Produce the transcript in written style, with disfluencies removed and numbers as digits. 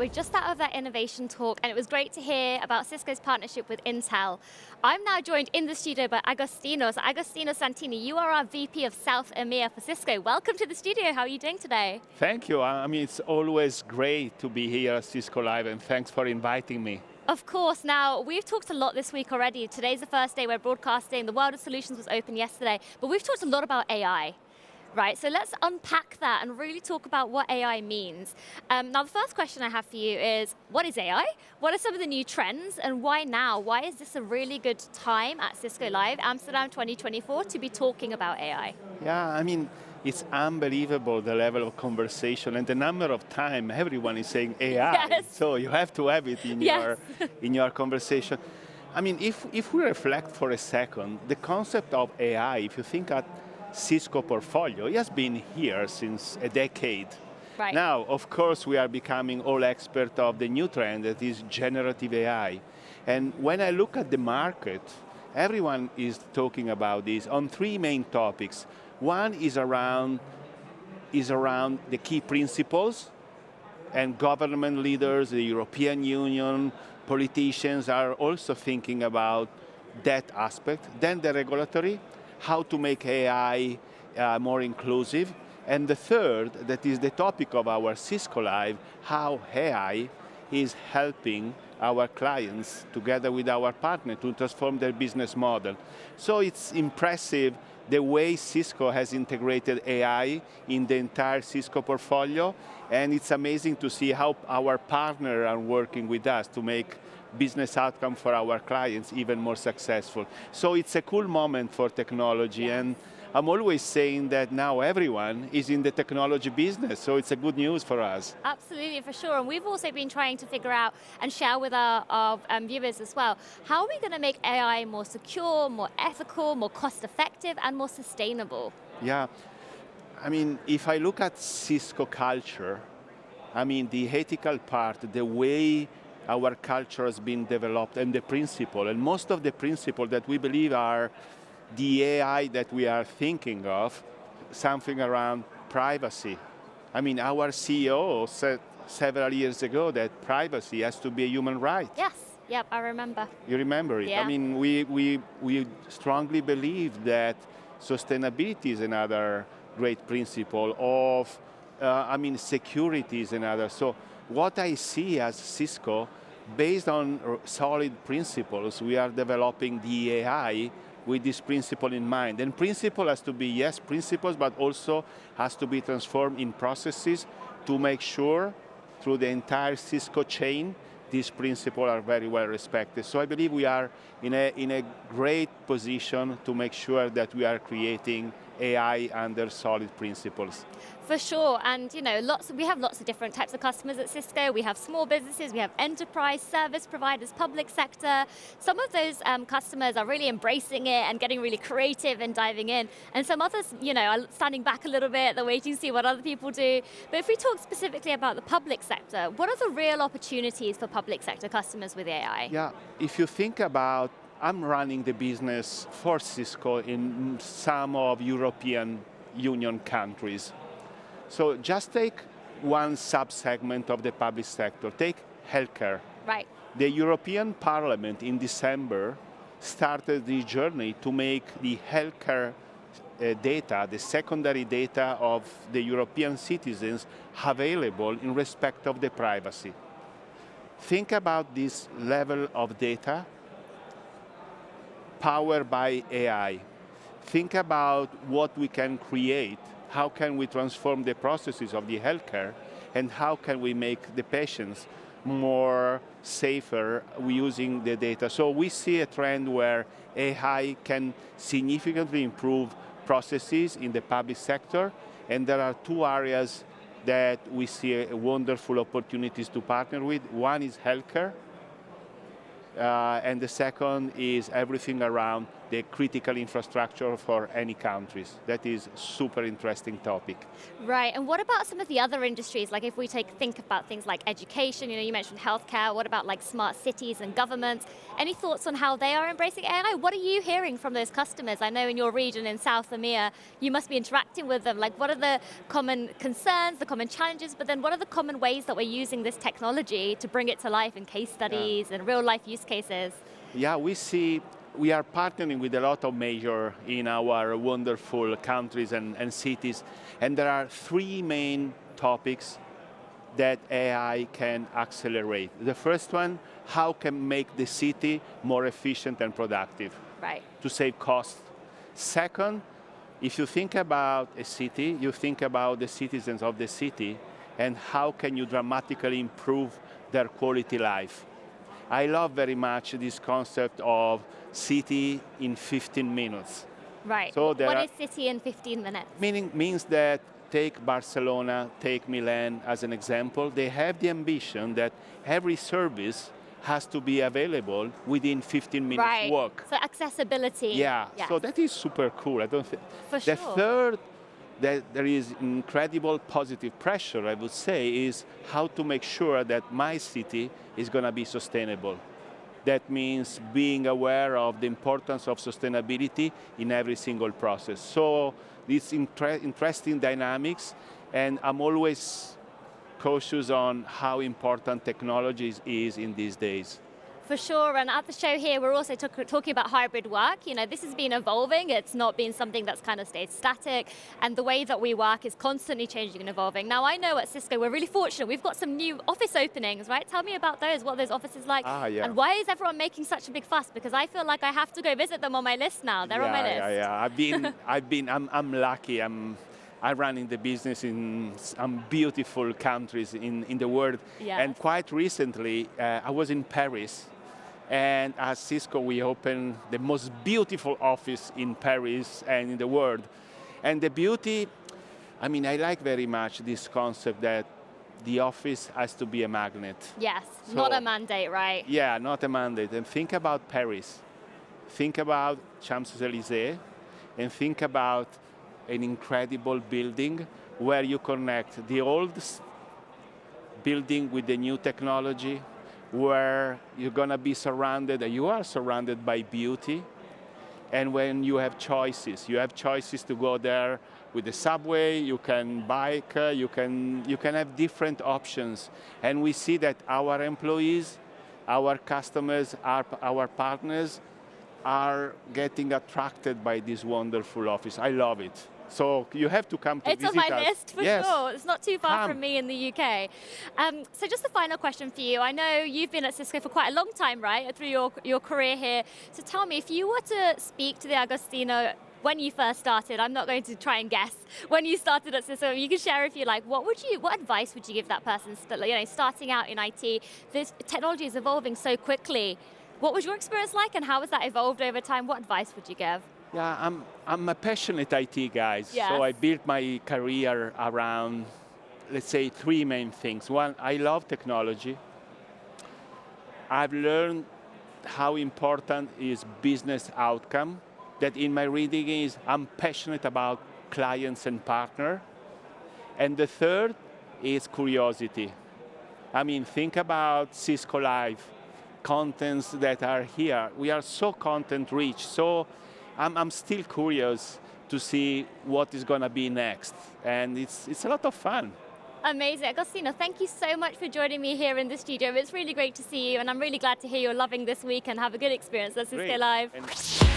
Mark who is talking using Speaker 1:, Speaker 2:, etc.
Speaker 1: We're just out of that innovation talk, and it was great to hear about Cisco's partnership with Intel. I'm now joined in the studio by Agostino. So Agostino Santini, you are our VP of South EMEA for Cisco. Welcome to the studio. How are you doing today?
Speaker 2: Thank you. I mean, it's always great to be here at Cisco Live, and thanks for inviting me.
Speaker 1: Of course. Now, we've talked a lot this week already. Today's the first day we're broadcasting. The World of Solutions was open yesterday, but we've talked a lot about AI. Right, so let's unpack that and really talk about what AI means. Now, the first question I have for you is, what is AI? What are some of the new trends, and why now? Why is this a really good time at Cisco Live, Amsterdam 2024, to be talking about AI?
Speaker 2: Yeah, I mean, it's unbelievable the level of conversation and the number of time everyone is saying AI.
Speaker 1: Yes.
Speaker 2: So you have to have it in your conversation. I mean, if we reflect for a second, the concept of AI, if you think at Cisco portfolio, it has been here since a decade.
Speaker 1: Right.
Speaker 2: Now, of course, we are becoming all expert of the new trend that is generative AI. And when I look at the market, everyone is talking about this on three main topics. One is around the key principles, and government leaders, the European Union, politicians are also thinking about that aspect. Then the regulatory, how to make AI more inclusive. And the third, that is the topic of our Cisco Live, how AI is helping our clients together with our partner to transform their business model. So it's impressive the way Cisco has integrated AI in the entire Cisco portfolio, and it's amazing to see how our partners are working with us to make business outcome for our clients even more successful. So it's a cool moment for technology, and I'm always saying that now everyone is in the technology business, so it's a good news for us.
Speaker 1: Absolutely, for sure. And we've also been trying to figure out and share with our viewers as well, how are we going to make AI more secure, more ethical, more cost-effective, and more sustainable?
Speaker 2: Yeah, I mean, if I look at Cisco culture, I mean, the ethical part, the way our culture has been developed, and the principle, and most of the principles that we believe are the AI that we are thinking of, something around privacy. I mean, our CEO said several years ago that privacy has to be a human right.
Speaker 1: Yes, yep, I remember.
Speaker 2: You remember it?
Speaker 1: Yeah.
Speaker 2: I mean, we strongly believe that sustainability is another great principle of, security is another. So what I see as Cisco, based on solid principles, we are developing the AI with this principle in mind. And principle has to be, yes, principles, but also has to be transformed in processes to make sure through the entire Cisco chain, these principles are very well respected. So I believe we are in a great position to make sure that we are creating AI under solid principles.
Speaker 1: For sure, and we have lots of different types of customers at Cisco. We have small businesses, we have enterprise, service providers, public sector. Some of those customers are really embracing it and getting really creative and diving in. And some others, are standing back a little bit, they're waiting to see what other people do. But if we talk specifically about the public sector, what are the real opportunities for public sector customers with AI?
Speaker 2: Yeah, if you think about, I'm running the business for Cisco in some of European Union countries. So just take one sub-segment of the public sector, take healthcare.
Speaker 1: Right.
Speaker 2: The European Parliament in December started the journey to make the healthcare data, the secondary data of the European citizens available in respect of the privacy. Think about this level of data powered by AI. Think about what we can create. How can we transform the processes of the healthcare, and how can we make the patients more safer using the data? So we see a trend where AI can significantly improve processes in the public sector, and there are two areas that we see wonderful opportunities to partner with. One is healthcare, and the second is everything around the critical infrastructure for any countries. That is super interesting topic.
Speaker 1: Right, and what about some of the other industries? Like if we think about things like education, you mentioned healthcare, what about like smart cities and governments? Any thoughts on how they are embracing AI? What are you hearing from those customers? I know in your region in South EMEA, you must be interacting with them. Like what are the common concerns, the common challenges, but then what are the common ways that we're using this technology to bring it to life in case studies and real life use cases?
Speaker 2: Yeah, we are partnering with a lot of major in our wonderful countries and cities, and there are three main topics that AI can accelerate. The first one, how can make the city more efficient and productive,
Speaker 1: right,
Speaker 2: to save costs. Second, if you think about a city, you think about the citizens of the city and how can you dramatically improve their quality life. I love very much this concept of city in 15 minutes.
Speaker 1: Right,
Speaker 2: So
Speaker 1: what is city in 15 minutes?
Speaker 2: Means that take Barcelona, take Milan as an example, they have the ambition that every service has to be available within 15 minutes
Speaker 1: right.
Speaker 2: walk.
Speaker 1: So accessibility.
Speaker 2: Yeah,
Speaker 1: yes.
Speaker 2: So that is super cool. I don't think.
Speaker 1: For sure.
Speaker 2: The third, that there is incredible positive pressure, I would say, is how to make sure that my city is going to be sustainable. That means being aware of the importance of sustainability in every single process. So these interesting dynamics, and I'm always cautious on how important technology is in these days.
Speaker 1: For sure, and at the show here, we're also talking about hybrid work. This has been evolving. It's not been something that's kind of stayed static, and the way that we work is constantly changing and evolving. Now, I know at Cisco, we're really fortunate. We've got some new office openings, right? Tell me about those, what are those offices like,
Speaker 2: yeah.
Speaker 1: and why is everyone making such a big fuss? Because I feel like I have to go visit them on my list now. They're on my list.
Speaker 2: I'm lucky. I run in the business in some beautiful countries in the world.
Speaker 1: Yes.
Speaker 2: And quite recently, I was in Paris. And at Cisco, we opened the most beautiful office in Paris and in the world. And the beauty, I like very much this concept that the office has to be a magnet.
Speaker 1: Yes,
Speaker 2: So,
Speaker 1: not a mandate, right?
Speaker 2: Yeah, not a mandate. And think about Paris. Think about Champs-Élysées. And think about an incredible building where you connect the old building with the new technology, where you're going to be surrounded, you are surrounded by beauty. And when you have choices to go there with the subway, you can bike, you can have different options. And we see that our employees, our customers, our partners are getting attracted by this wonderful office. I love it. So you have to come to visit us.
Speaker 1: It's on my list, for
Speaker 2: Yes.
Speaker 1: sure. It's not too far from me in the UK. So just a final question for you. I know you've been at Cisco for quite a long time, right, through your career here. So tell me, if you were to speak to the Agostino when you first started, I'm not going to try and guess, when you started at Cisco, you can share if you like, what advice would you give that person starting out in IT? This technology is evolving so quickly. What was your experience like, and how has that evolved over time? What advice would you give?
Speaker 2: Yeah, I'm a passionate IT guy,
Speaker 1: Yes.
Speaker 2: So I built my career around, let's say, three main things. One, I love technology. I've learned how important is business outcome. That in my reading is I'm passionate about clients and partner. And the third is curiosity. Think about Cisco Live, contents that are here. We are so content rich. So I'm still curious to see what is going to be next. And it's a lot of fun.
Speaker 1: Amazing. Agostino, thank you so much for joining me here in the studio. It's really great to see you, and I'm really glad to hear you're loving this week and have a good experience at Cisco
Speaker 2: Great.
Speaker 1: Live.
Speaker 2: And